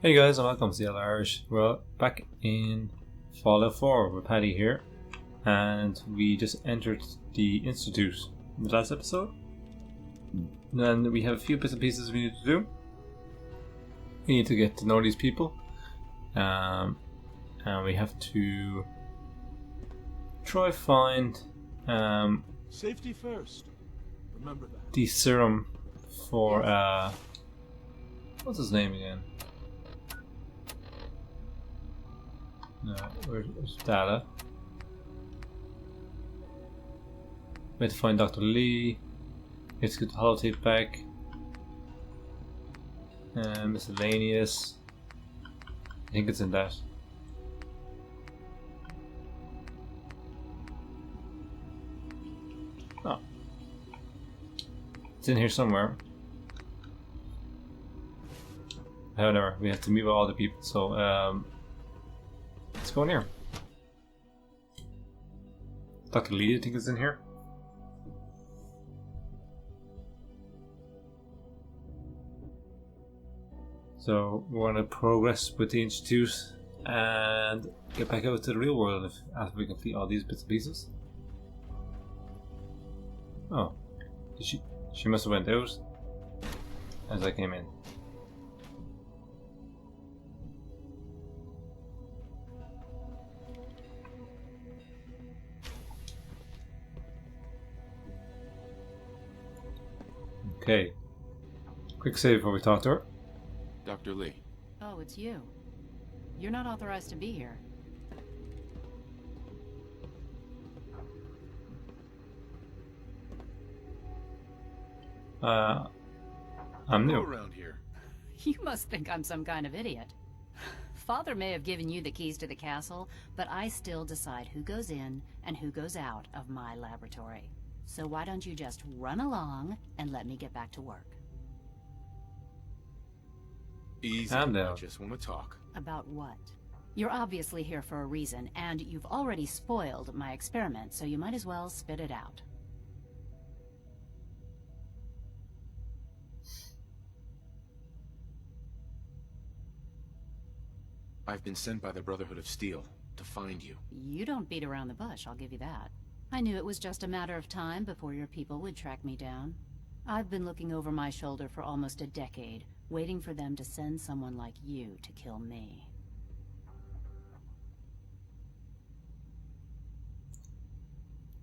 Hey guys, and welcome to Yellow Irish. We're back in Fallout 4 with Paddy here, and we just entered the Institute in the last episode. And we have a few bits and pieces we need to do. We need to get to know these people, and we have to try find Safety first. Remember that. the serum for what's his name again? No, where's Data? We have to find Dr. Lee. We have to get the holotape back. Miscellaneous. I think it's in that. Oh. It's in here somewhere. However, we have to meet with all the people, so let's go in here. Dr. Lee, I think, is in here. So we want to progress with the Institute and get back out to the real world after we complete all these bits and pieces. Oh, she must have went out as I came in. Okay. Quick save before we talk to her. Dr. Lee. Oh, it's you. You're not authorized to be here. I'm new. Around here. You must think I'm some kind of idiot. Father may have given you the keys to the castle, but I still decide who goes in and who goes out of my laboratory. So why don't you just run along and let me get back to work? Easy. Calm I down. just want to talk. About what? You're obviously here for a reason, and you've already spoiled my experiment, so you might as well spit it out. I've been sent by the Brotherhood of Steel to find you. You don't beat around the bush, I'll give you that. I knew it was just a matter of time before your people would track me down. I've been looking over my shoulder for almost a decade, waiting for them to send someone like you to kill me.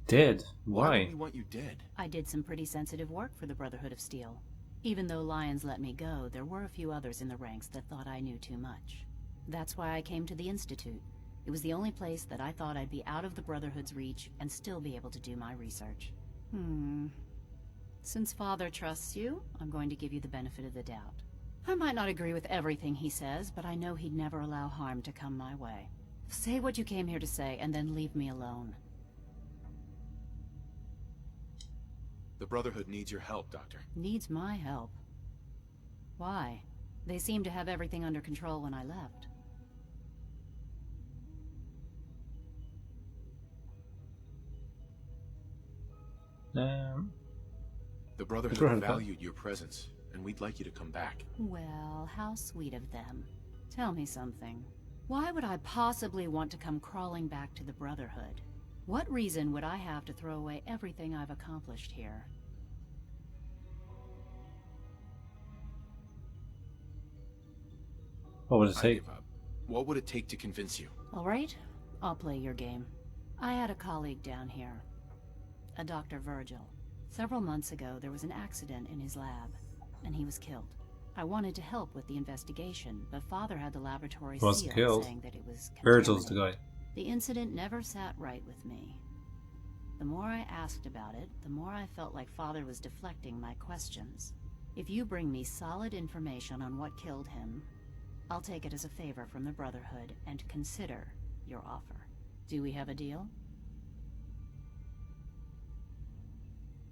Dead? Why Why? do we want you dead? I did some pretty sensitive work for the Brotherhood of Steel. Even though Lyons let me go, there were a few others in the ranks that thought I knew too much. That's why I came to the Institute. It was the only place that I thought I'd be out of the Brotherhood's reach and still be able to do my research. Since Father trusts you, I'm going to give you the benefit of the doubt. I might not agree with everything he says, but I know he'd never allow harm to come my way. Say what you came here to say, and then leave me alone. The Brotherhood needs your help, Doctor. Needs my help. Why? They seemed to have everything under control when I left. The Brotherhood Brotherhood. valued your presence, and we'd like you to come back. Well, how sweet of them. Tell me something. Why would I possibly want to come crawling back to the Brotherhood? What reason would I have to throw away everything I've accomplished here? What would it I take? give up. What would it take to convince you? All right, I'll play your game. I had a colleague down here, a Dr. Virgil. Several months ago, there was an accident in his lab, and he was killed. I wanted to help with the investigation, but Father had the laboratory Wasn't sealed, killed. saying that it was Virgil's the contaminated. guy. The incident never sat right with me. The more I asked about it, the more I felt like Father was deflecting my questions. If you bring me solid information on what killed him, I'll take it as a favor from the Brotherhood and consider your offer. Do we have a deal?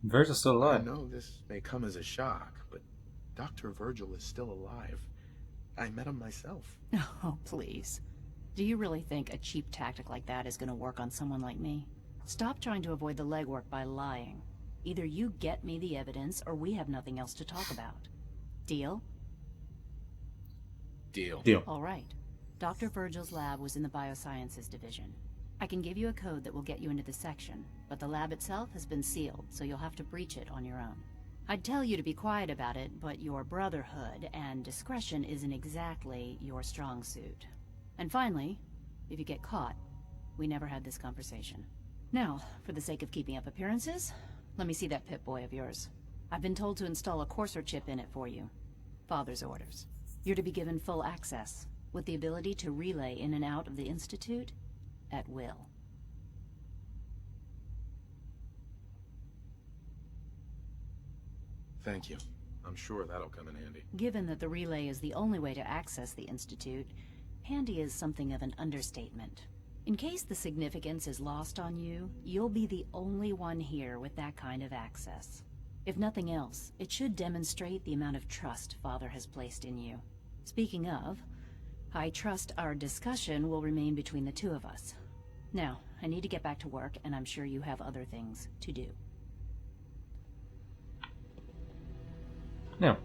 Virgil's still I alive. know this may come as a shock, but Dr. Virgil is still alive. I met him myself. Oh, please. Do you really think a cheap tactic like that is going to work on someone like me? Stop trying to avoid the legwork by lying. Either you get me the evidence, or we have nothing else to talk about. Deal? Deal. Deal. All right. Dr. Virgil's lab was in the Biosciences Division. I can give you a code that will get you into the section, but the lab itself has been sealed, so you'll have to breach it on your own. I'd tell you to be quiet about it, but your brotherhood and discretion isn't exactly your strong suit. And finally, if you get caught, we never had this conversation. Now, for the sake of keeping up appearances, let me see that Pip-Boy of yours. I've been told to install a Courser chip in it for you. Father's orders. You're to be given full access, with the ability to relay in and out of the Institute at will. Thank you. I'm sure that'll come in handy. Given that the relay is the only way to access the Institute, handy is something of an understatement. In case the significance is lost on you, you'll be the only one here with that kind of access. If nothing else, it should demonstrate the amount of trust Father has placed in you. Speaking of, I trust our discussion will remain between the two of us. Now, I need to get back to work, and I'm sure you have other things to do. Yeah.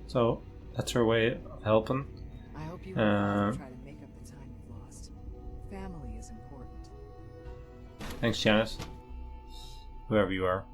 So that's her way of helping. I hope you and try to make up the time you've lost. Family is important. Thanks, Janice. Whoever you are.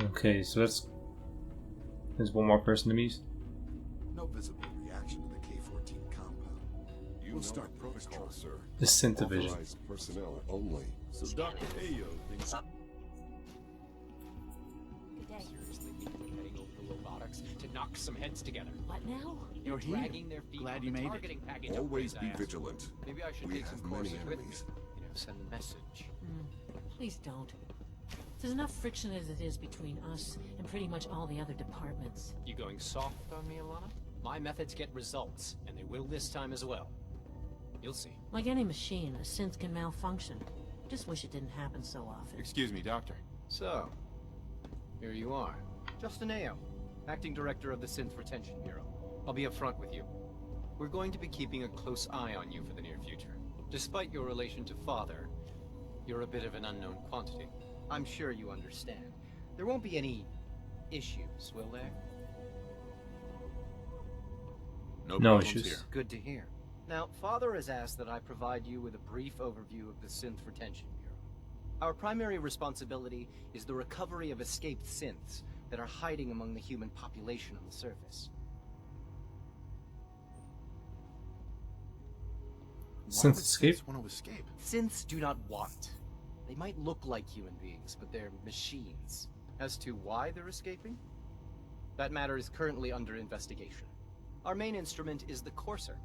Okay, so there's one more person to meet. No visible reaction to the K-14 compound. We'll start protocol, sir. The Synth Division. Authorized personnel only. So Dr. Ayo thinks... Good day. Seriously, people are heading over to robotics to knock some heads together. What now? You're dragging their feet Glad on you the made it. targeting package Always upgrades be I asked vigilant. for. Maybe I should We take some have many courses with me. enemies. Send a message. Please don't. There's enough friction as it is between us and pretty much all the other departments. You going soft on me, Alana? My methods get results, and they will this time as well. You'll see. Like any machine, a synth can malfunction. Just wish it didn't happen so often. Excuse me, Doctor. So, here you are. Justin Ayo, Acting Director of the Synth Retention Bureau. I'll be upfront with you. We're going to be keeping a close eye on you for the near future. Despite your relation to Father, you're a bit of an unknown quantity. I'm sure you understand. There won't be any issues, will there? No problems issues. here. Good to hear. Now, Father has asked that I provide you with a brief overview of the Synth Retention Bureau. Our primary responsibility is the recovery of escaped synths that are hiding among the human population on the surface. Synth Why would escape? synths want to escape? Synths do not want. They might look like human beings, but they're machines. As to why they're escaping? That matter is currently under investigation. Our main instrument is the Courser,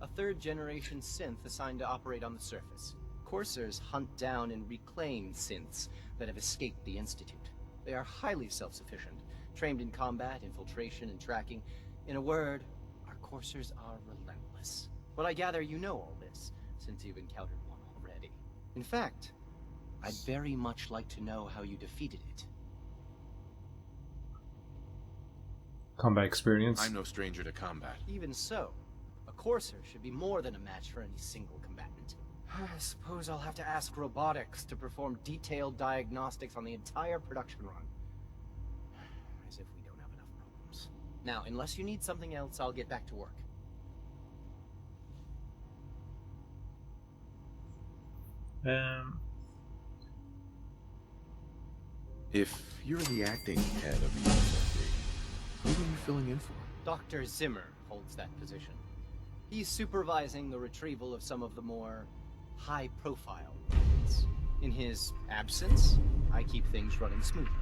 a third-generation synth assigned to operate on the surface. Coursers hunt down and reclaim synths that have escaped the Institute. They are highly self-sufficient, trained in combat, infiltration, and tracking. In a word, our Coursers are relentless. But I gather you know all this, since you've encountered one already. In fact, I'd very much like to know how you defeated it. Combat experience. I'm no stranger to combat. Even so, a Courser should be more than a match for any single combatant. I suppose I'll have to ask robotics to perform detailed diagnostics on the entire production run. As if we don't have enough problems. Now, unless you need something else, I'll get back to work. If you're the acting head of the USFD, who are you filling in for? Dr. Zimmer holds that position. He's supervising the retrieval of some of the more high-profile targets. In his absence, I keep things running smoothly.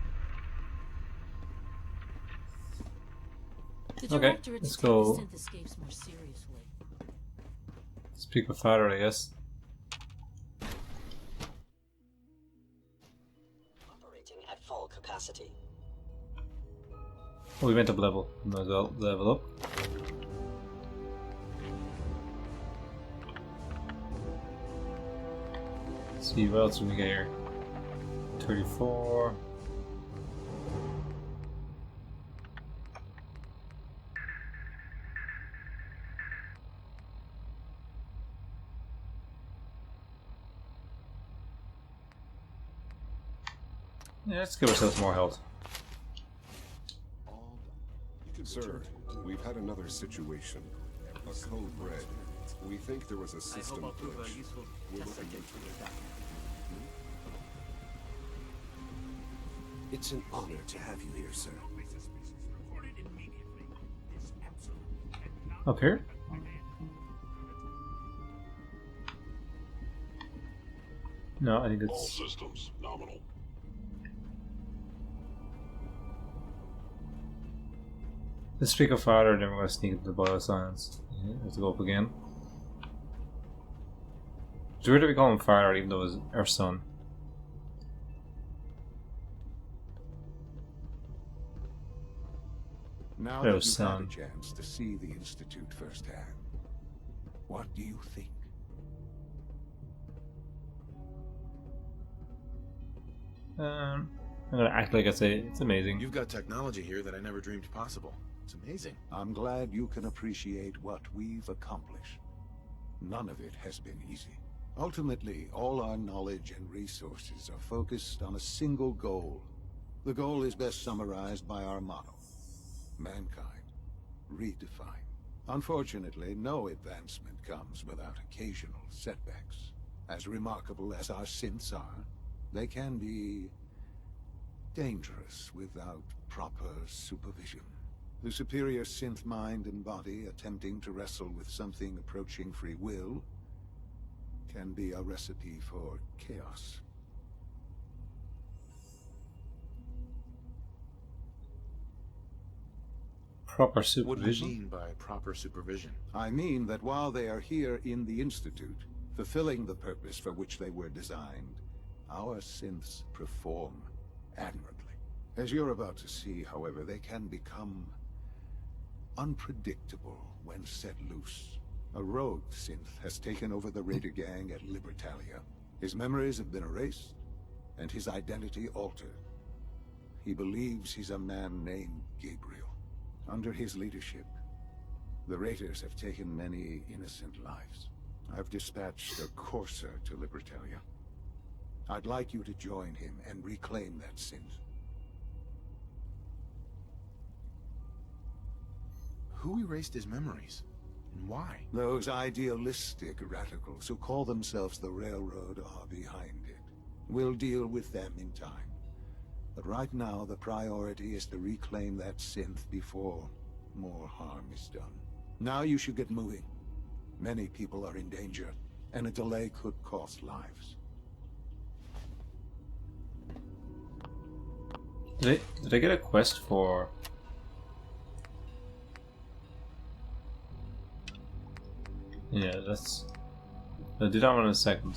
The Okay, directorate let's to go. take the synth escapes more seriously. Speak with Father, I guess. Operating at full capacity. Oh, we went up level. Might as well level up. Let's see what else we get here. 34. Yeah, let's give ourselves more health. Sir, we've had another situation. A code red. We think there was a system glitch. We're looking into it. It's an honor to have you here, sir. Up here? No, I think All it's... systems nominal. Let's speak of father, then we're going to sneak into the bioscience. Yeah, let's go up again. It's weird that we call him father even though it's our son. Now Hello, that you've had son. a chance to see the Institute firsthand, what do you think? I'm going to act like I say it's amazing. You've got technology here that I never dreamed possible. It's amazing. I'm glad you can appreciate what we've accomplished. None of it has been easy. Ultimately, all our knowledge and resources are focused on a single goal. The goal is best summarized by our motto: mankind, redefined. Unfortunately, no advancement comes without occasional setbacks. As remarkable as our synths are, they can be dangerous without proper supervision. The superior synth mind and body attempting to wrestle with something approaching free will can be a recipe for chaos. Proper What do you supervision. mean by proper supervision? I mean that while they are here in the Institute, fulfilling the purpose for which they were designed, our synths perform admirably. As you're about to see, however, they can become unpredictable when set loose. A rogue synth has taken over the Raider gang at Libertalia. His memories have been erased, and his identity altered. He believes he's a man named Gabriel. Under his leadership, the Raiders have taken many innocent lives. I've dispatched a courser to Libertalia. I'd like you to join him and reclaim that synth. Who erased his memories? And why? Those idealistic radicals who call themselves the Railroad are behind it. We'll deal with them in time. But right now, the priority is to reclaim that synth before more harm is done. Now you should get moving. Many people are in danger, and a delay could cost lives. Did I get a quest for... Yeah, that's... I'll do that one in a second.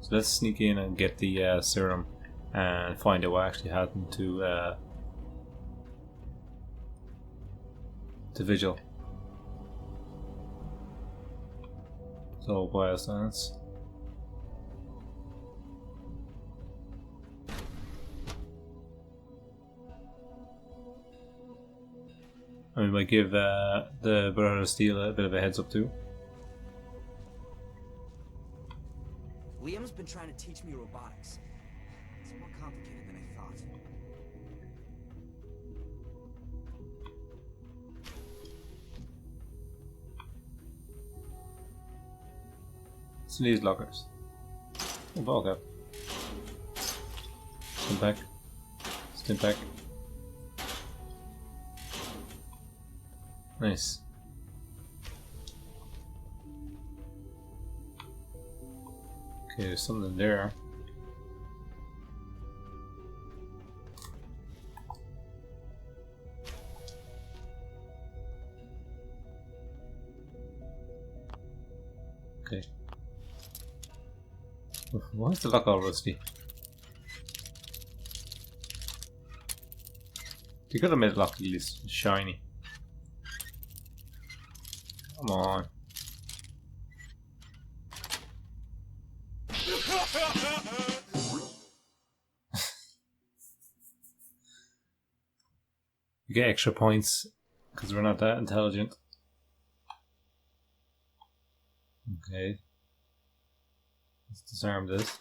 So let's sneak in and get the serum and find out what actually happened to Vigil. So bioscience. And we might give the Brother of Steel a bit of a heads up too. Liam's been trying to teach me robotics. It's more complicated than I thought. So these lockers. Oh, ball cap. Stimpak. Stimpak. Nice. Okay, there's something there. Okay. Why is the lock all rusty? You could have made the lock at least shiny. Come on. You get extra points because we're not that intelligent. Okay. Let's disarm this.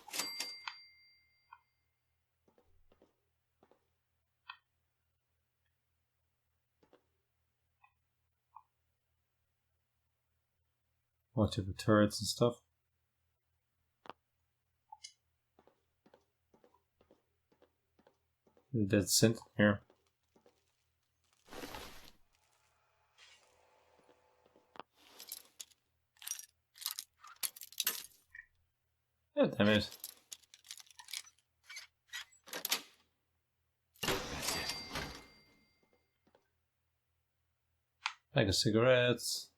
Watch out for turrets and stuff. The dead synth here. Oh, damn it. Bag of cigarettes.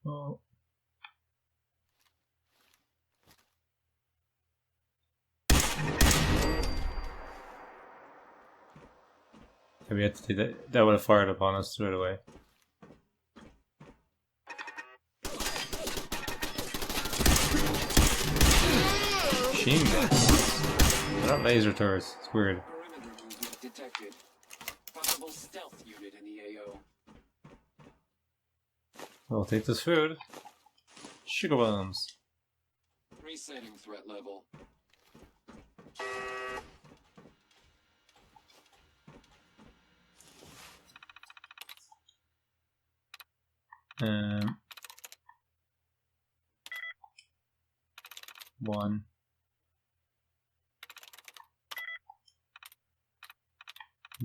Oh. We had to do that. That would have fired upon us straight away. Machine guns. They're not laser turrets. It's weird. Perimeter movement detected. Possible stealth unit in the AO. I'll take this food. Sugar bombs. Resetting threat level. Um, 1.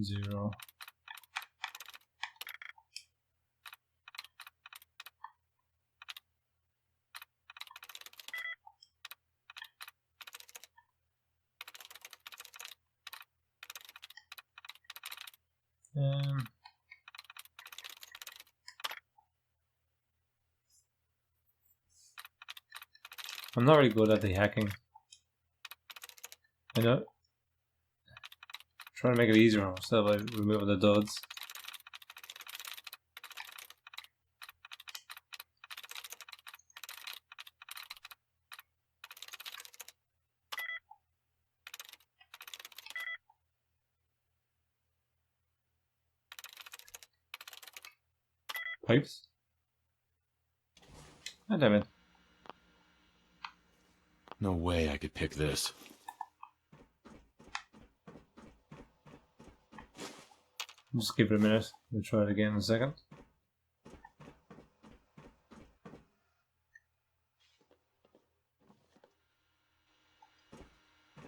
0. I'm not really good at the hacking. I know. Trying to make it easier on myself by removing the duds. Pipes? God damn it. No way I could pick this. Just give it a minute. We'll try it again in a second.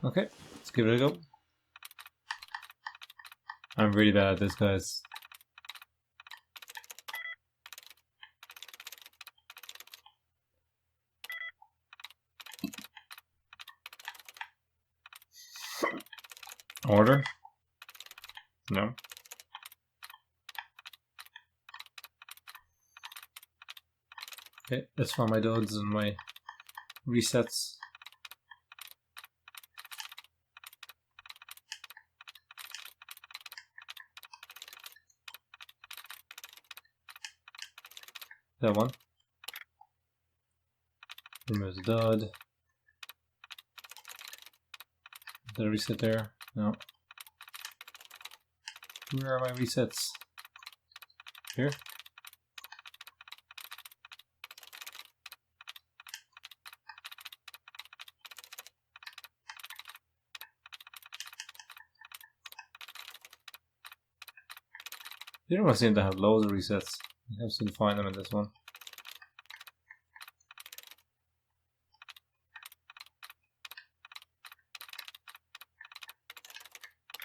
Okay, let's give it a go. I'm really bad at this, guys. Order? No. Okay, let's find my duds and my resets. That one. Remove the dud. Did I reset there? No. Where are my resets? Here? The other ones seem to have loads of resets. I have to find them in this one.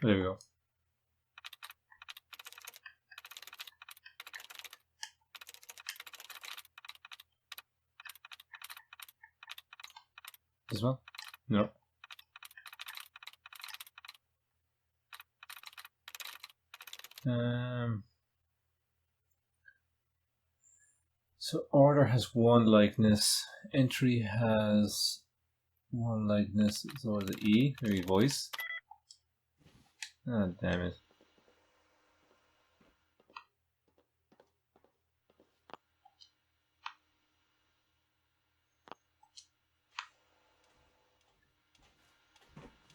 There we go. This one? No. So order has one likeness, entry has one likeness, so the E, maybe voice. Ah, damn it.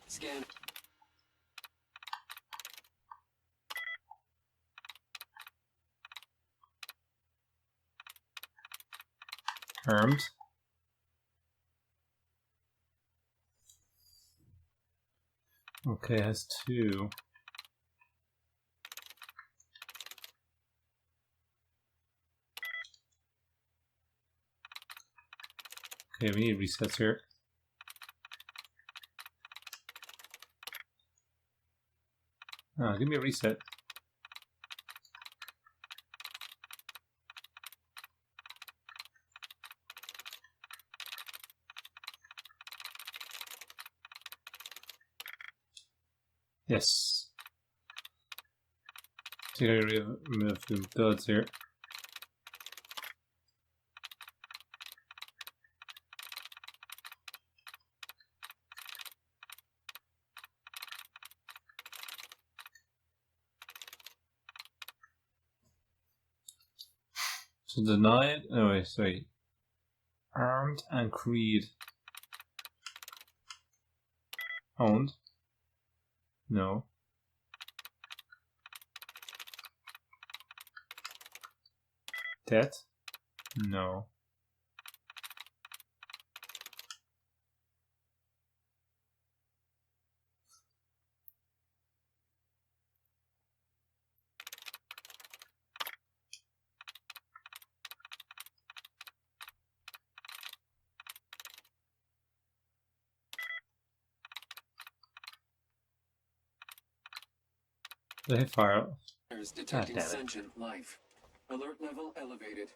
Scan. Armed. Okay, it has 2. Okay, we need resets here. Give me a reset. Yes. So you gotta remove a few builds here. So denied. Oh wait, sorry. Armed and Creed owned. No. Debt? No. They fire. Detecting damn it. sentient life. Alert level elevated.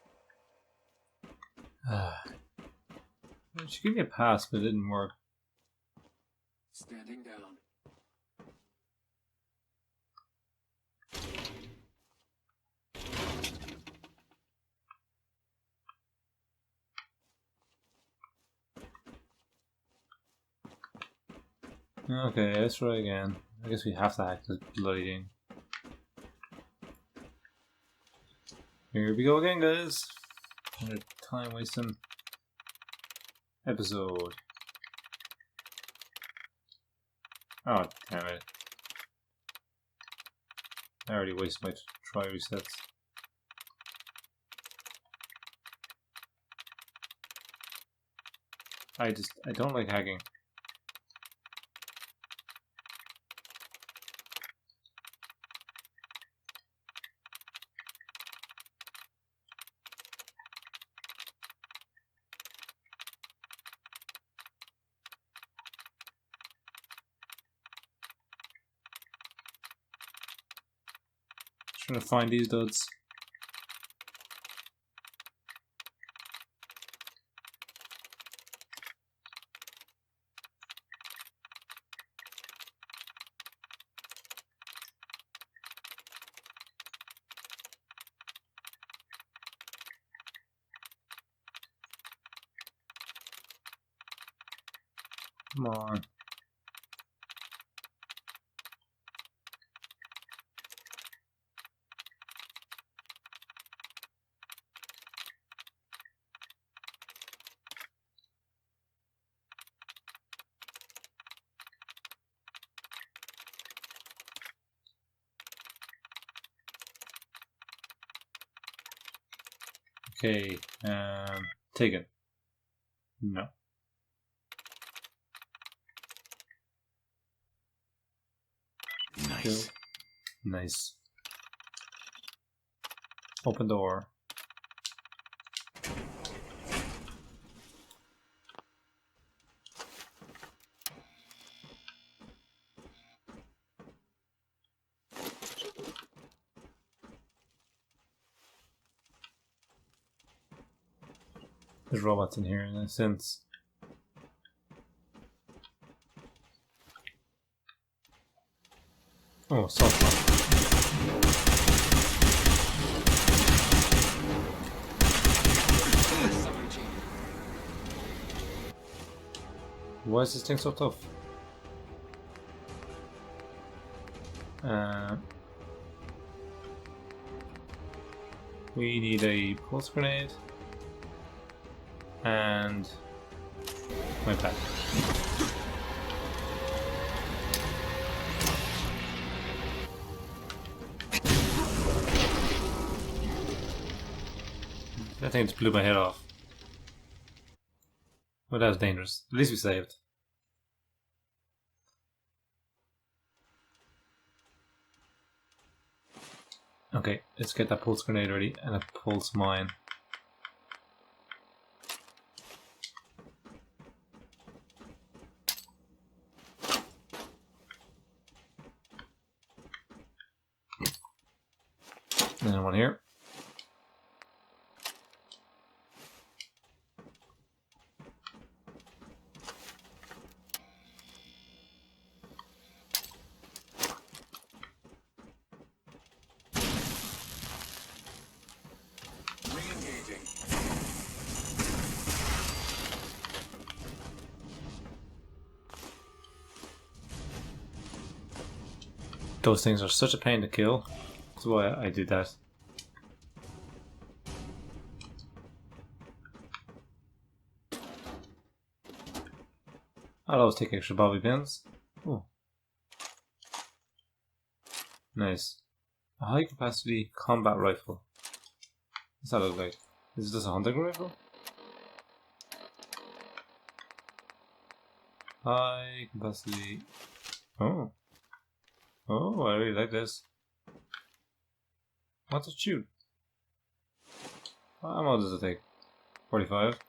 She gave me a pass, but it didn't work. Standing down. Okay, let's try again. I guess we have to hack this bloody thing. Here we go again, guys. Another time wasting episode. Oh, damn it. I already wasted my try resets. I don't like hacking. Trying to find these duds. Come on. Okay, taken. No. Nice. Good. Nice. Open door. There's robots in here in a sense. Oh, soft. Why is this thing so tough? We need a pulse grenade and my pack. That thing just blew my head off. Well, that was dangerous. At least we saved. Okay, let's get that pulse grenade ready and a pulse mine. And then one here. Those things are such a pain to kill. That's why I did that. I'll always take extra bobby pins. Oh. Nice. A high capacity combat rifle. What's that look like? Is this a hunting rifle? High capacity. Oh. Oh, I really like this. What's it shoot? How much does it take? 45?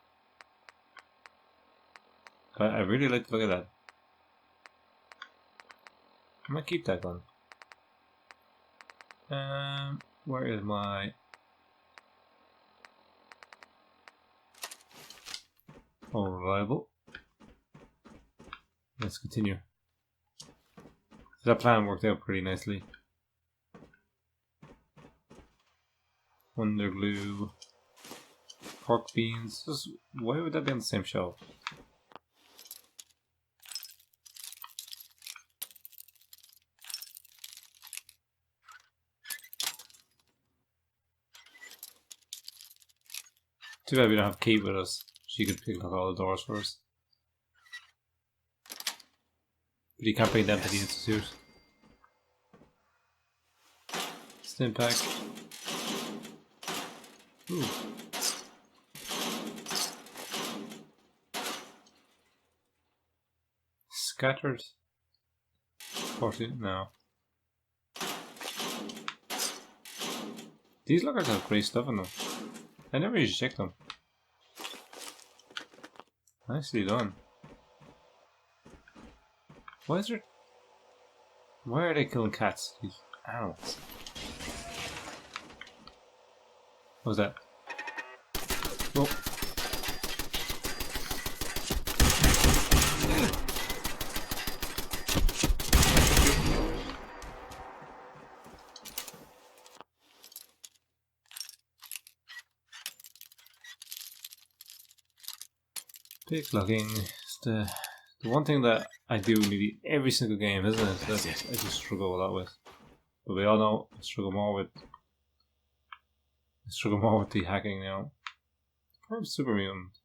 I really like the look of that. I might keep that gun. Where is my... Oh, reliable. Let's continue. That plan worked out pretty nicely. Wonder glue, pork beans. Just, why would that be on the same shelf? Too bad we don't have Kate with us. She could pick up all the doors for us. But you can't bring them to the institute. Stim pack. Ooh. Scattered. 14 now. These lockers have great stuff in them. I never usually check them. Nicely done. Why is there... Why are they killing cats? These animals. What was that? Oh. Pickblocking is the one thing that I do nearly every single game, isn't it? That I just struggle a lot with. But we all know I struggle more with the hacking now. Probably super mutant.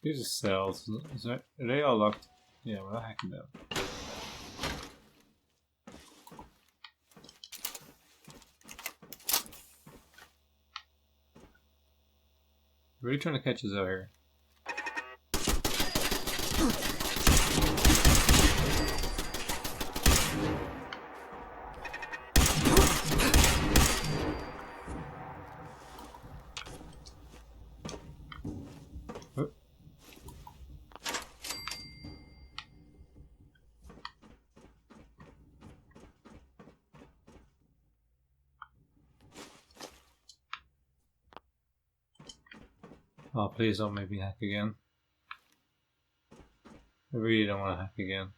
These are cells. Are they all locked? Yeah, we're not hacking them. Really trying to catch us out here. Oh, please don't make me hack again. I really don't want to hack again.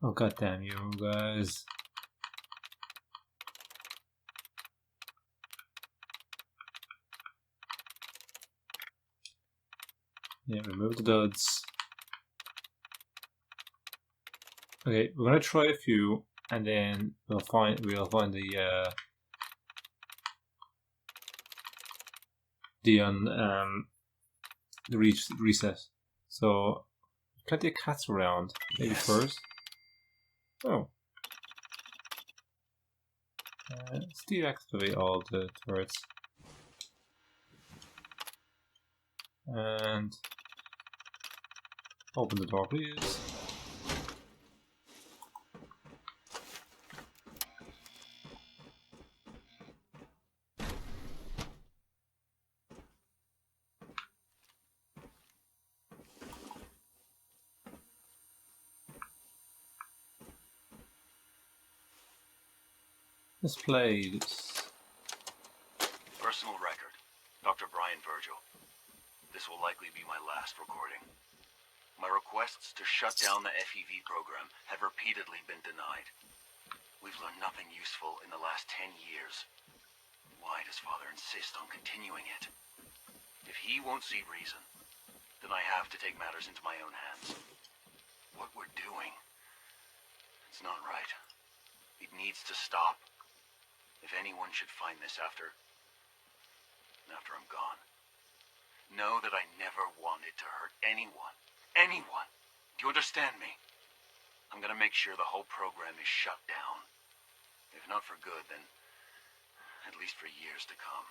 Oh, goddamn you guys. Yeah, remove the duds. Okay, we're gonna try a few, and then we'll find the reset. So plenty of cats around. Maybe yes. First. Oh. Let's deactivate all the turrets. And open the door, please. Let's play this. Personal record. Dr. Brian Virgil. This will likely be my last recording. My requests to shut down the FEV program have repeatedly been denied. We've learned nothing useful in the last 10 years. Why does Father insist on continuing it? If he won't see reason, then I have to take matters into my own hands. What we're doing, it's not right. It needs to stop. If anyone should find this after I'm gone, know that I never wanted to hurt anyone. Anyone! Do you understand me? I'm gonna make sure the whole program is shut down. If not for good, then at least for years to come.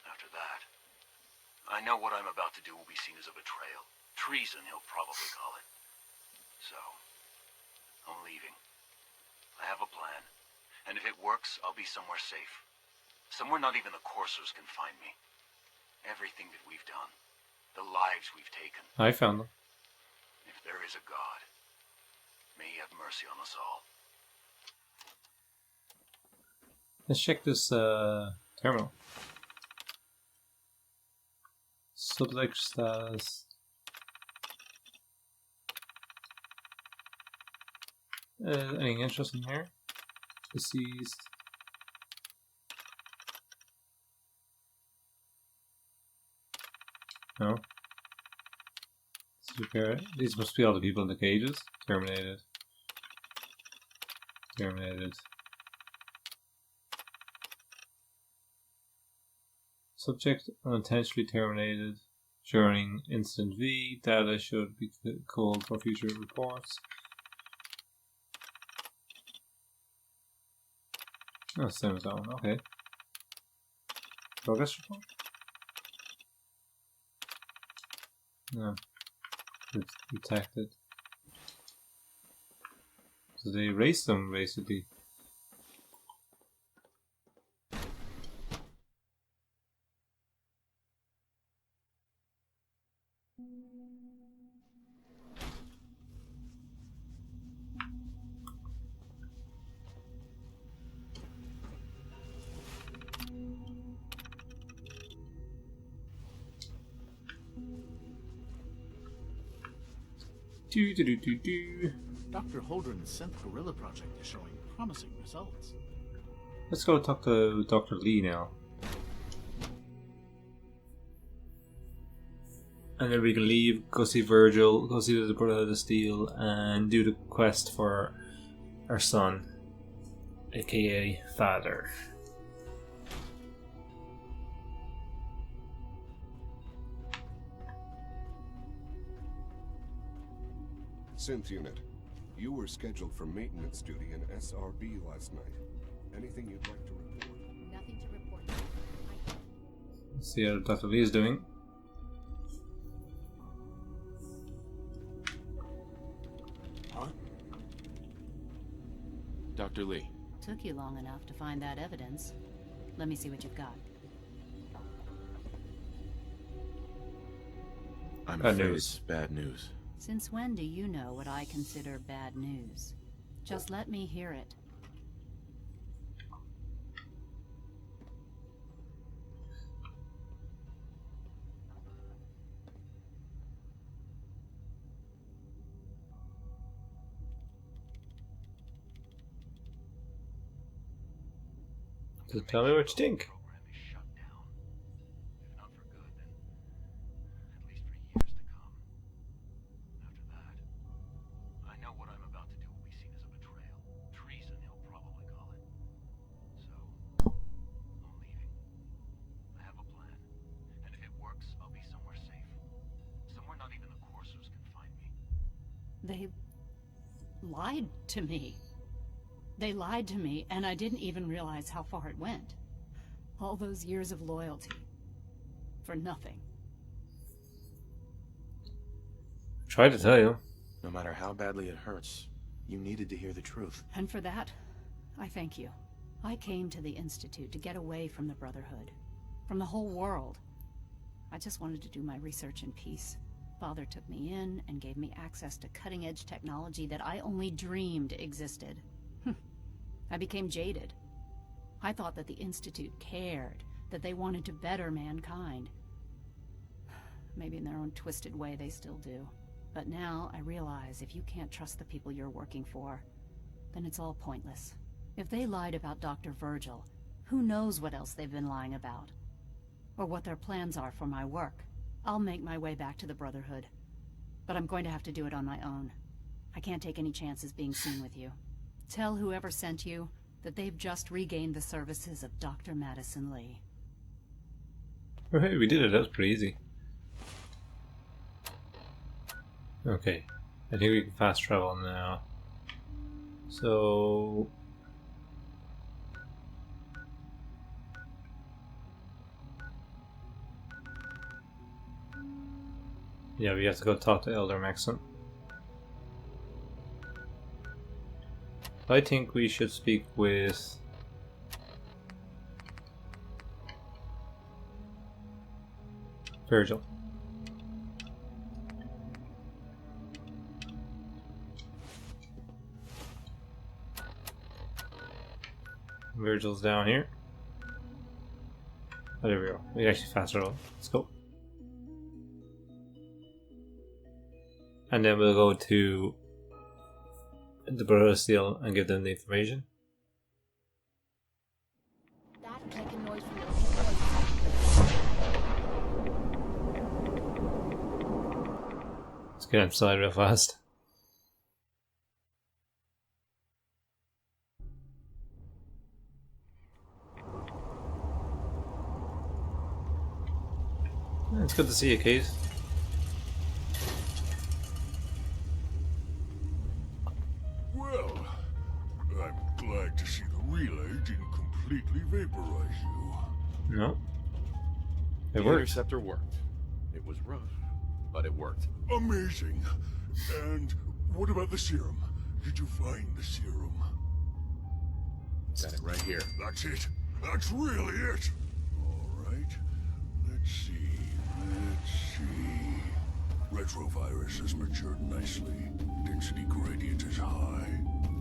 After that, I know what I'm about to do will be seen as a betrayal. Treason, he'll probably call it. So, I'm leaving. I have a plan. And if it works, I'll be somewhere safe. Somewhere not even the coursers can find me. Everything that we've done. The lives we've taken. I found them. If there is a God, may he have mercy on us all. Let's check this terminal. Subject status. Anything interesting here? Deceased. No. Let's repair it. These must be all the people in the cages. Terminated. Terminated. Subject unintentionally terminated during Incident V. Data should be called for future reports. Oh, same as that one. Okay. Progress report? No. It's detected. So they erased them, basically. Dr. Holdren's Synth Gorilla project is showing promising results. Let's go talk to Dr. Lee now. And then we can leave, go see Virgil, go see the Brotherhood of Steel, and do the quest for our son, aka Father. Synth unit, you were scheduled for maintenance duty in SRB last night. Anything you'd like to report? Nothing to report. Let's see how Dr. Lee is doing. Huh? Dr. Lee. Took you long enough to find that evidence. Let me see what you've got. I'm Bad afraid news. it's bad news. Since when do you know what I consider bad news? Just let me hear it. Just tell me what you think. They lied to me. They lied to me, and I didn't even realize how far it went. All those years of loyalty. For nothing. Try to tell you. No matter how badly it hurts, you needed to hear the truth. And for that, I thank you. I came to the Institute to get away from the Brotherhood, from the whole world. I just wanted to do my research in peace. Father took me in and gave me access to cutting-edge technology that I only dreamed existed. I became jaded. I thought that the Institute cared, that they wanted to better mankind. Maybe in their own twisted way they still do. But now I realize if you can't trust the people you're working for, then it's all pointless. If they lied about Dr. Virgil, who knows what else they've been lying about? Or what their plans are for my work. I'll make my way back to the Brotherhood. But I'm going to have to do it on my own. I can't take any chances being seen with you. Tell whoever sent you that they've just regained the services of Dr. Madison Lee. Oh, hey, we did it. That was pretty easy. Okay. I think we can fast travel now. So... yeah, we have to go talk to Elder Maxim. I think we should speak with... Virgil. Virgil's down here. Oh, there we go. We actually fast travel. Let's go. And then we'll go to the Brotherhood of Steel and give them the information. That clicking noise from Let's get inside real fast. It's good to see you, Kate. Well, I'm glad to see the relay didn't completely vaporize you. No. It The worked. interceptor worked. It was rough, but it worked. Amazing. And what about the serum? Did you find the serum? Got it right here. That's it. That's really it. All right. Let's see. Retrovirus has matured nicely. Density gradient is high.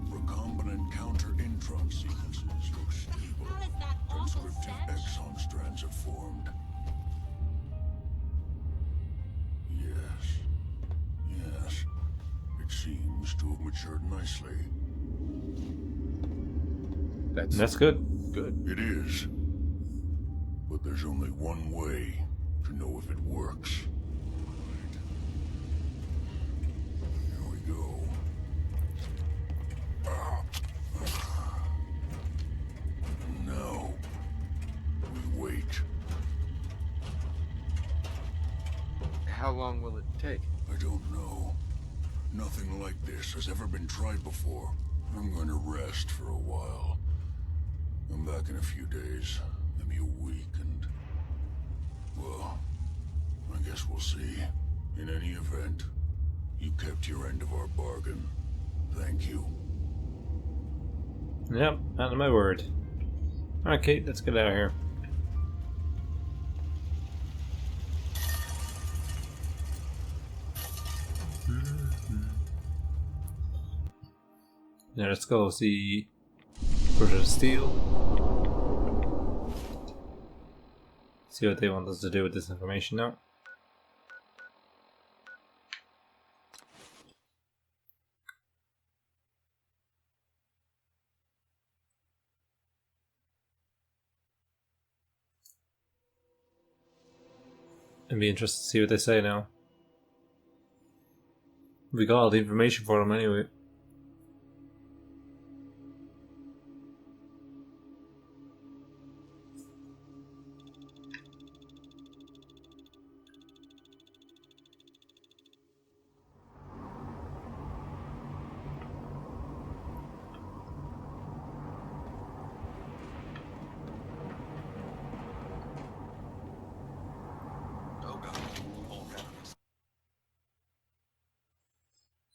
Recombinant counter-intron sequences look stable. Transcriptive exon strands have formed. Yes. It seems to have matured nicely. That's good. Good. It is. But there's only one way to know if it works. Right. Here we go. And now, we wait. How long will it take? I don't know. Nothing like this has ever been tried before. I'm going to rest for a while. I'm back in a few days, maybe a week, and... well, I guess we'll see. In any event, you kept your end of our bargain. Thank you. Yep, out of my word. Alright, Kate, let's get out of here. Now let's go see Brotherhood of Steel. See what they want us to do with this information now. I'd be interested to see what they say now. We got all the information for them anyway.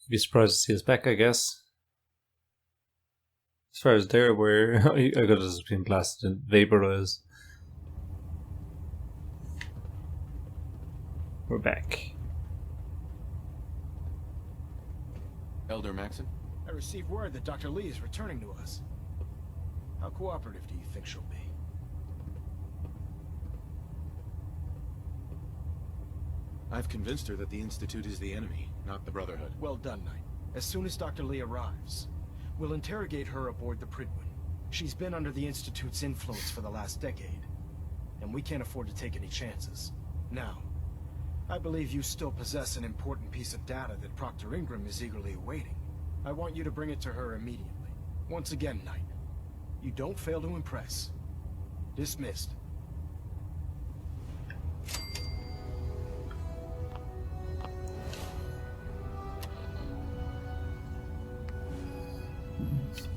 Be surprised to see us back, I guess. As far as they're aware, I could have just been blasted and vaporized. We're back. Elder Maxon? I received word that Dr. Lee is returning to us. How cooperative do you think she'll be? I've convinced her that the Institute is the enemy, not the Brotherhood. Well done, Knight. As soon as Dr. Lee arrives, we'll interrogate her aboard the Prydwen. She's been under the Institute's influence for the last decade, and we can't afford to take any chances. Now, I believe you still possess an important piece of data that Proctor Ingram is eagerly awaiting. I want you to bring it to her immediately. Once again, Knight, you don't fail to impress. Dismissed.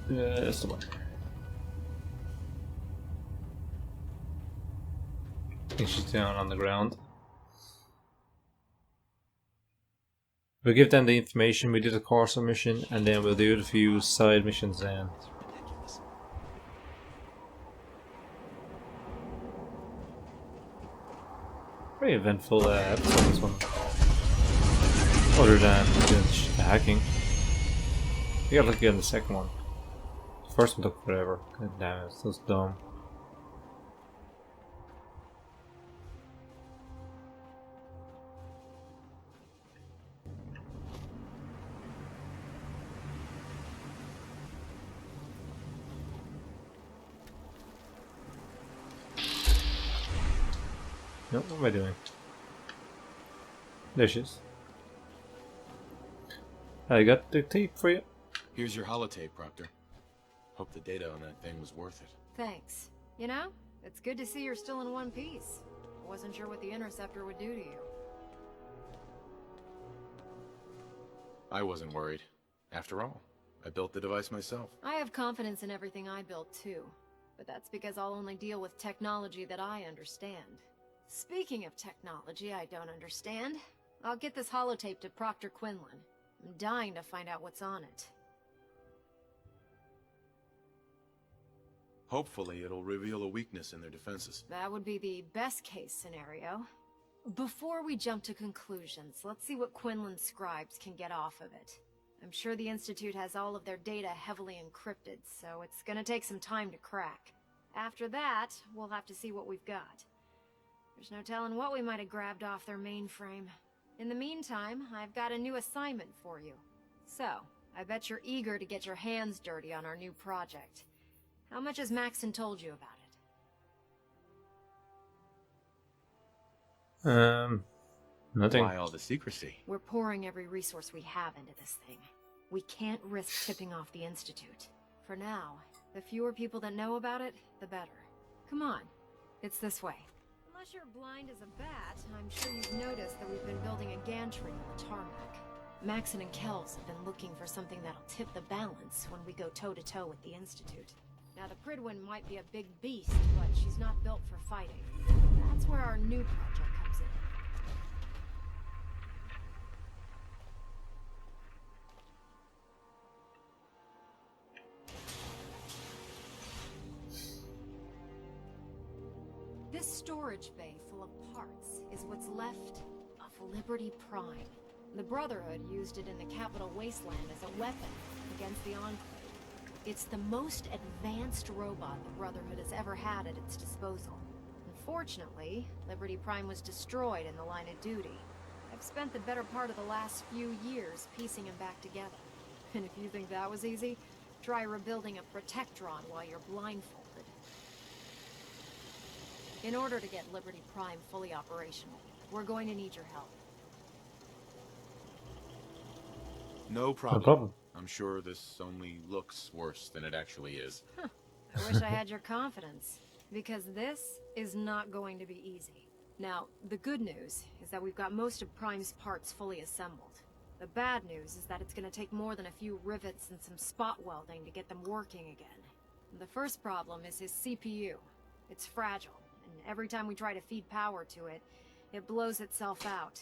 That's the one. I think she's down on the ground. We'll give them the information. We did a Corso mission, and then we'll do a few side missions then. Very eventful episode, this one. Other than the hacking. You got lucky on the second one. The first one took forever. God damn it, so dumb. Nope, what am I doing? There she is. I got the tape for you. Here's your holotape, Proctor. Hope the data on that thing was worth it. Thanks. You know, it's good to see you're still in one piece. Wasn't sure what the Interceptor would do to you. I wasn't worried. After all, I built the device myself. I have confidence in everything I built too. But that's because I'll only deal with technology that I understand. Speaking of technology I don't understand, I'll get this holotape to Proctor Quinlan. I'm dying to find out what's on it. Hopefully it'll reveal a weakness in their defenses. That would be the best case scenario. Before we jump to conclusions, let's see what Quinlan's scribes can get off of it. I'm sure the Institute has all of their data heavily encrypted, so it's gonna take some time to crack. After that, we'll have to see what we've got. There's no telling what we might have grabbed off their mainframe. In the meantime, I've got a new assignment for you. So, I bet you're eager to get your hands dirty on our new project. How much has Maxon told you about it? Nothing. Why all the secrecy? We're pouring every resource we have into this thing. We can't risk tipping off the Institute. For now, the fewer people that know about it, the better. Come on, it's this way. Unless you're blind as a bat, I'm sure you've noticed that we've been building a gantry on the tarmac. Maxon and Kells have been looking for something that'll tip the balance when we go toe-to-toe with the Institute. Now, the Prydwen might be a big beast, but she's not built for fighting. That's where our new project comes in. This storage bay full of parts is what's left of Liberty Prime. The Brotherhood used it in the Capital Wasteland as a weapon against the Enclave. It's the most advanced robot the Brotherhood has ever had at its disposal. Unfortunately, Liberty Prime was destroyed in the line of duty. I've spent the better part of the last few years piecing him back together. And if you think that was easy, try rebuilding a Protectron while you're blindfolded. In order to get Liberty Prime fully operational, we're going to need your help. No problem. No problem. I'm sure this only looks worse than it actually is. Huh. I wish I had your confidence, because this is not going to be easy. Now, the good news is that we've got most of Prime's parts fully assembled. The bad news is that it's going to take more than a few rivets and some spot welding to get them working again. The first problem is his CPU. It's fragile, and every time we try to feed power to it, it blows itself out.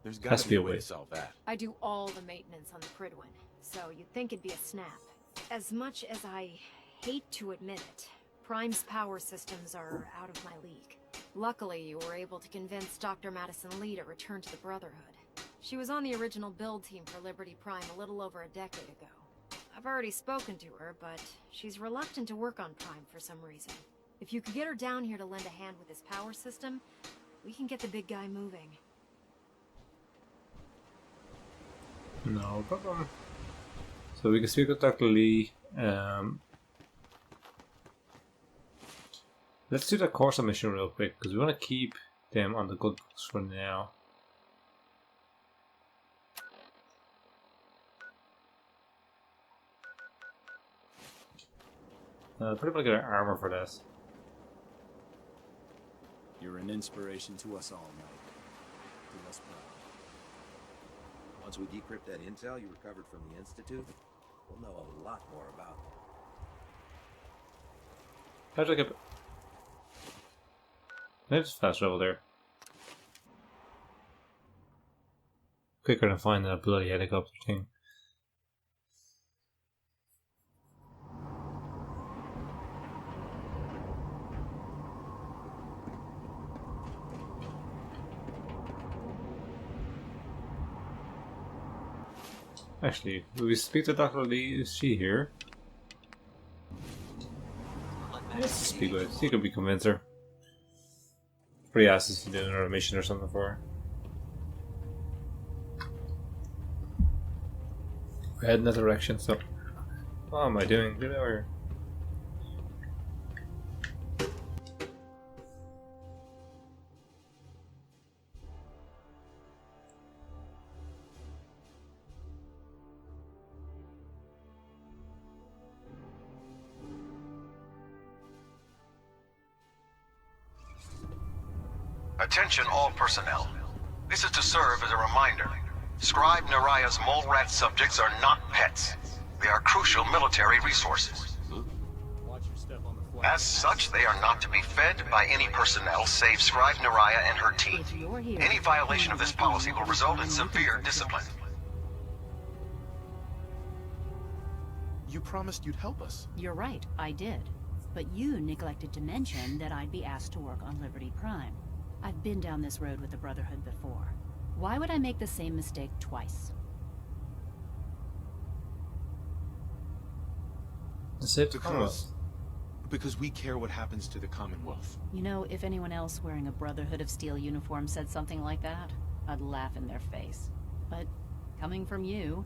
There's Has got to to be be a a way way. to solve that. I do all the maintenance on the Pridwin, so you'd think it'd be a snap. As much as I hate to admit it, Prime's power systems are out of my league. Luckily, you were able to convince Dr. Madison Lee to return to the Brotherhood. She was on the original build team for Liberty Prime a little over a decade ago. I've already spoken to her, but she's reluctant to work on Prime for some reason. If you could get her down here to lend a hand with his power system, we can get the big guy moving. No problem. So we can speak with Dr. Lee. Let's do the Corsa mission real quick because we want to keep them on the good books for now. Pretty much get our armor for this. You're an inspiration to us all, Mike. To us proud. Once we decrypt that intel you recovered from the Institute, we'll know a lot more about them. How do I get... Can I just fast travel there? Quicker than finding that bloody helicopter thing. Actually, will we speak to Dr. Lee? Is she here? Let's speak with her. See if we can convince her. Pretty asked us to do another mission or something for her. We're heading in that direction, so... What am I doing? Get over here. Attention all personnel. This is to serve as a reminder. Scribe Naraya's mole rat subjects are not pets. They are crucial military resources. As such, they are not to be fed by any personnel save Scribe Naraya and her team. Any violation of this policy will result in severe discipline. You promised you'd help us. You're right, I did. But you neglected to mention that I'd be asked to work on Liberty Prime. I've been down this road with the Brotherhood before. Why would I make the same mistake twice? Save the Commonwealth. Because we care what happens to the Commonwealth. You know, if anyone else wearing a Brotherhood of Steel uniform said something like that, I'd laugh in their face. But coming from you,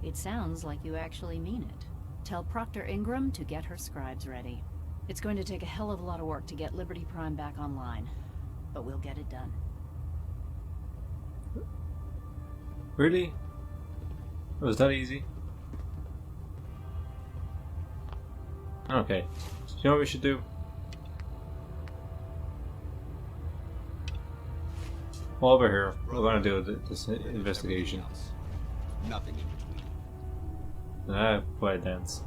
it sounds like you actually mean it. Tell Proctor Ingram to get her scribes ready. It's going to take a hell of a lot of work to get Liberty Prime back online, but we'll get it done. Really? Was that easy? Okay. Do you know what we should do? While we're here, we're going to do this investigation. Nothing in between. Ah, quiet dance.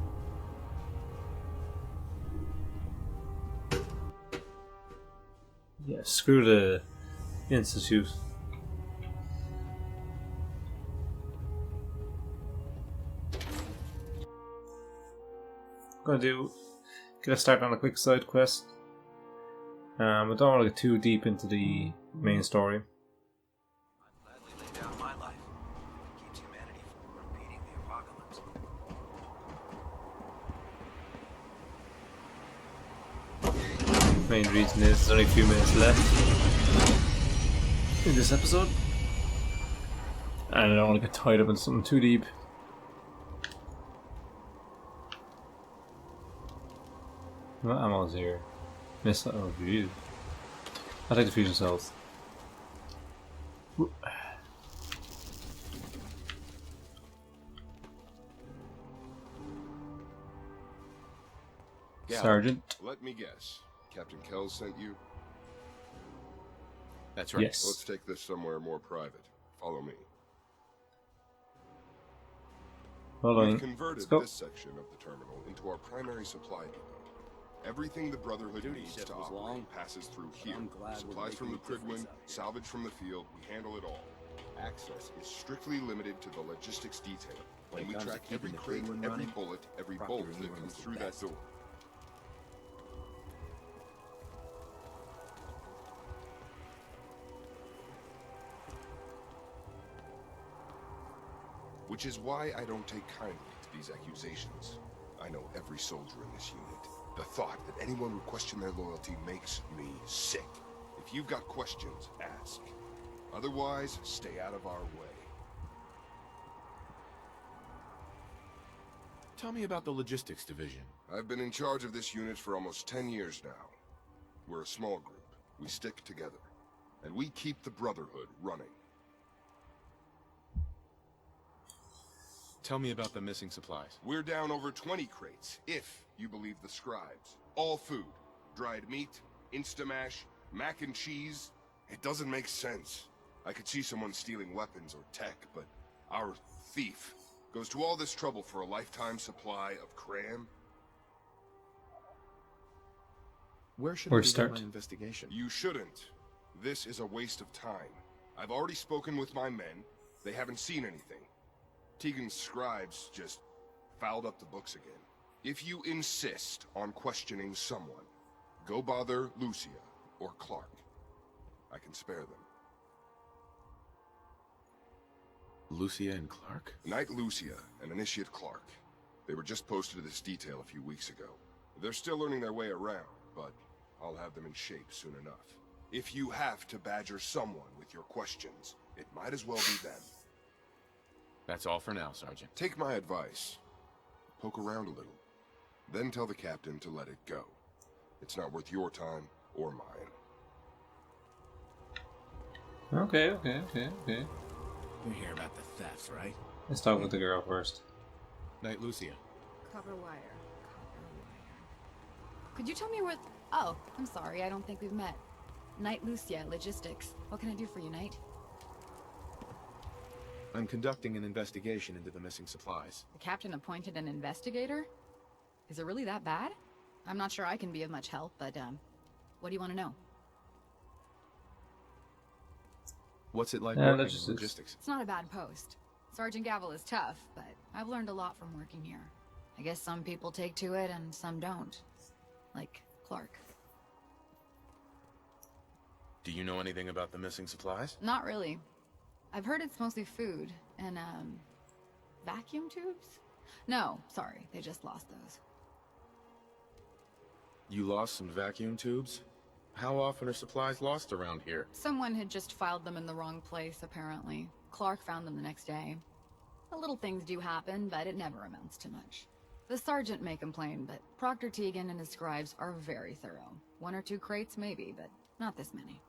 Yeah, screw the Institute. Gonna get a start on a quick side quest. I don't want to get too deep into the main story. I'd gladly lay down my life if it keeps humanity from repeating the apocalypse. Main reason is there's only a few minutes left in this episode, and I don't want to get tied up in something too deep. What ammo's here? Missile. Oh, geez. I'll take the fusion cells. Sergeant. Let me guess. Captain Kells sent you? That's right. Yes. Let's take this somewhere more private. Follow me. Following. We've converted this section of the terminal into our primary supply depot. Everything the Brotherhood needs to operate passes through here. Supplies from the Pridwin, salvage from the field, we handle it all. Access is strictly limited to the logistics detail. When And we it comes to track keeping every the crate, Pridwen every running, bullet, every Proctor bolt and that Ewan comes is the through that best. door. Which is why I don't take kindly to these accusations. I know every soldier in this unit. The thought that anyone would question their loyalty makes me sick. If you've got questions, ask. Otherwise, stay out of our way. Tell me about the logistics division. I've been in charge of this unit for almost 10 years now. We're a small group. We stick together. And we keep the Brotherhood running. Tell me about the missing supplies. We're down over 20 crates, if you believe the scribes. All food. Dried meat, Instamash, mac and cheese. It doesn't make sense. I could see someone stealing weapons or tech, but our thief goes to all this trouble for a lifetime supply of cram? Where should Where I to begin start? my investigation? You shouldn't. This is a waste of time. I've already spoken with my men. They haven't seen anything. Tegan's scribes just fouled up the books again. If you insist on questioning someone, go bother Lucia or Clark. I can spare them. Lucia and Clark? Knight Lucia and Initiate Clark. They were just posted to this detail a few weeks ago. They're still learning their way around, but I'll have them in shape soon enough. If you have to badger someone with your questions, it might as well be them. That's all for now, Sergeant. Take my advice. Poke around a little. Then tell the captain to let it go. It's not worth your time or mine. Okay. You hear about the thefts, right? Let's talk with the girl first. Knight Lucia. Copper wire. Could you tell me what... Oh, I'm sorry, I don't think we've met. Knight Lucia, Logistics. What can I do for you, Knight? I'm conducting an investigation into the missing supplies. The captain appointed an investigator? Is it really that bad? I'm not sure I can be of much help, but, what do you want to know? What's it like Yeah, working that's in just- logistics? It's not a bad post. Sergeant Gavel is tough, but I've learned a lot from working here. I guess some people take to it and some don't. Like Clark. Do you know anything about the missing supplies? Not really. I've heard it's mostly food and, vacuum tubes? No, sorry, they just lost those. You lost some vacuum tubes? How often are supplies lost around here? Someone had just filed them in the wrong place, apparently. Clark found them the next day. The little things do happen, but it never amounts to much. The sergeant may complain, but Proctor Tegan and his scribes are very thorough. 1 or 2 crates, maybe, but not this many.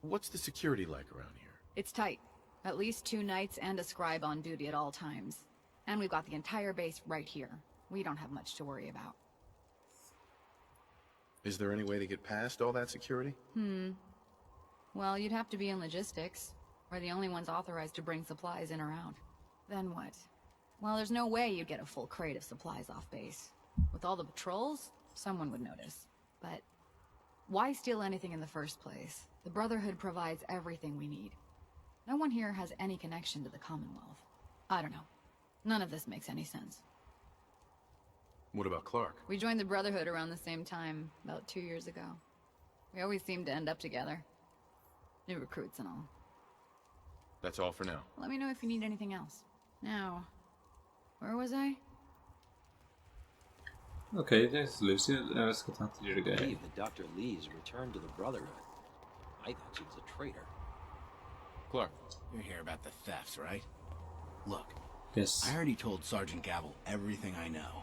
What's the security like around here? It's tight. At least 2 knights and a scribe on duty at all times. And we've got the entire base right here. We don't have much to worry about. Is there any way to get past all that security? Well, you'd have to be in logistics. We're the only ones authorized to bring supplies in or out. Then what? Well, there's no way you'd get a full crate of supplies off base. With all the patrols, someone would notice. But why steal anything in the first place? The Brotherhood provides everything we need. No one here has any connection to the Commonwealth. I don't know. None of this makes any sense. What about Clark? We joined the Brotherhood around the same time, about 2 years ago. We always seem to end up together. New recruits and all. That's all for now. Let me know if you need anything else. Now, where was I? Okay, there's Lucia. Let's get on to the I guy. believe that Dr. Lee's returned to the Brotherhood. I thought she was a traitor. Clark. You hear about the thefts, right? Look, Yes. I already told Sergeant Gavel everything I know.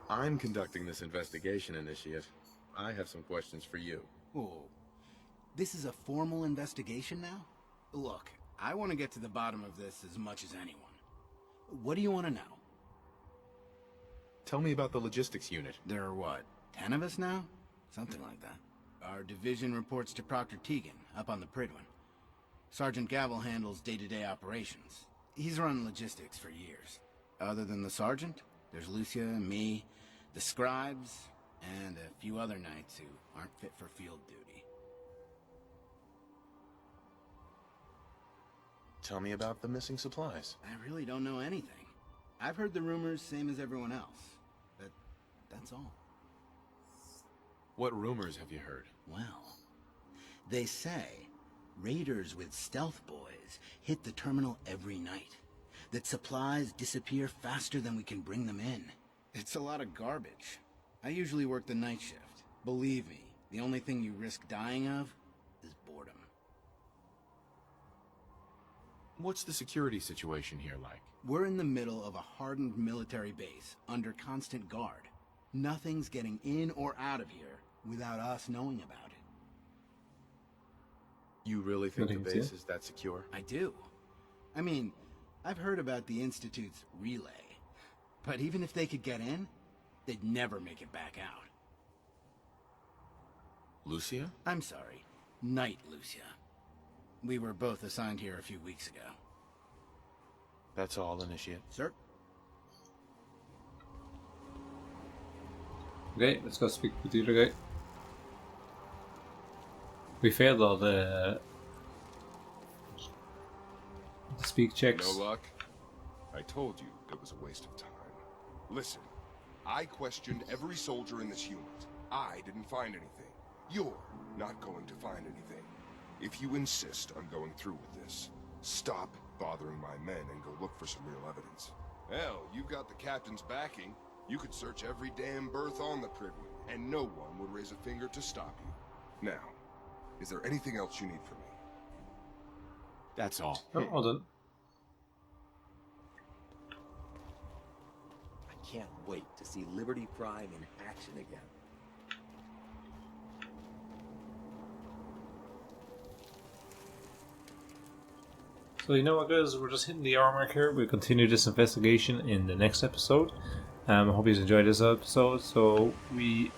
I'm conducting this investigation, Initiate. I have some questions for you. Oh, this is a formal investigation now? Look, I want to get to the bottom of this as much as anyone. What do you want to know? Tell me about the logistics unit. There are what, 10 of us now? Something like that. Our division reports to Proctor Tegan, up on the Pridwen. Sergeant Gavel handles day-to-day operations. He's run logistics for years. Other than the sergeant, there's Lucia, me, the scribes, and a few other knights who aren't fit for field duty. tell me about the missing supplies. I really don't know anything. I've heard the rumors, same as everyone else. But that's all. What rumors have you heard? Well, they say raiders with stealth boys hit the terminal every night. That supplies disappear faster than we can bring them in. It's a lot of garbage. I usually work the night shift. Believe me, the only thing you risk dying of is boredom. What's the security situation here like? We're in the middle of a hardened military base, under constant guard. Nothing's getting in or out of here without us knowing about it. You really think the base is that secure? I do. I mean, I've heard about the Institute's relay. But even if they could get in, they'd never make it back out. Lucia? I'm sorry. Knight Lucia. We were both assigned here a few weeks ago. That's all, Initiate. Sir? Okay, let's go speak with the other guy. We failed all the speak checks. No luck? I told you it was a waste of time. Listen, I questioned every soldier in this unit. I didn't find anything. You're not going to find anything. If you insist on going through with this, stop bothering my men and go look for some real evidence. Hell, you've got the captain's backing. You could search every damn berth on the Prydwen, and no one would raise a finger to stop you. Now, is there anything else you need from me? That's all. Oh, hold on. I can't wait to see Liberty Prime in action again. So you know what, guys, we're just hitting the hour mark here. We'll continue this investigation in the next episode. I hope you enjoyed this episode. So we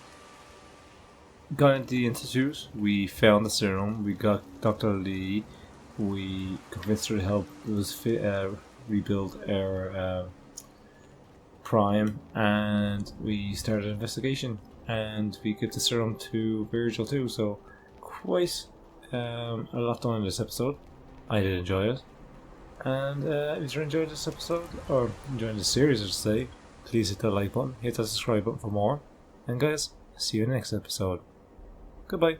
got into the Institute, we found the serum, we got Dr. Lee, we convinced her to help us rebuild our Prime, and we started an investigation, and we give the serum to Virgil too. So quite a lot done in this episode. I did enjoy it. And if you enjoyed this episode, or enjoying the series I should say, please hit that like button, hit that subscribe button for more. And guys, see you in the next episode. Goodbye.